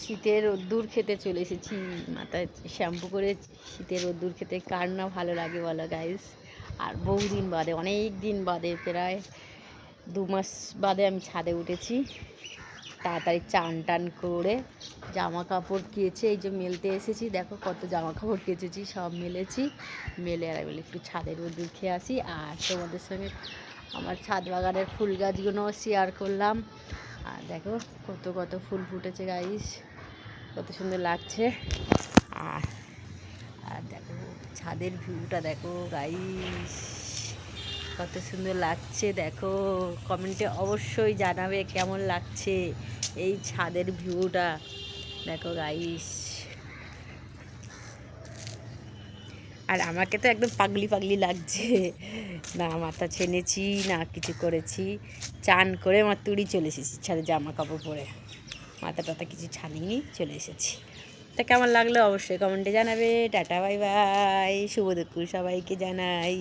শীতের রোদ্দুর খেতে চলে এসেছি, মাথায় শ্যাম্পু করে শীতের রোদ্দুর খেতে কার না ভালো লাগে বলো গাইস। আর বহুদিন বাদে, অনেক দিন বাদে, প্রায় 2 মাস বাদে আমি ছাদে উঠেছি। তাড়াতাড়ি চান টান করে জামা কাপড় কেচে এই যে মেলতে এসেছি। দেখো কত জামা কাপড় কেচেছি, সব মেলেছি। মেলে আর বলে একটু ছাদের রোদ্দুর খেয়ে আসি। আর তোমাদের সঙ্গে আমার ছাদ বাগানের ফুল গাছগুলো শেয়ার করলাম। আর দেখো কত কত ফুল ফুটেছে গাইস, কত সুন্দর লাগছে। আর আর দেখো ছাদের ভিউটা দেখো গাইস, কত সুন্দর লাগছে। দেখো কমেন্টে অবশ্যই জানাবে কেমন লাগছে এই ছাদের ভিউটা। দেখো গাইস, আর আমাকে তো একদম পাগলি পাগলি লাগছে। না মাথা ছেনেছি না কিছু করেছি, চান করে আমার তুড়ি চলে এসেছি ছাদে জামা কাপড় পরে, মাথা টাথা কিছু ছানিনি, চলে এসেছি। তা কেমন লাগলো অবশ্যই কমেন্টে জানাবে। টাটা বাই বাই, শুভ দুপুর সবাইকে জানাই।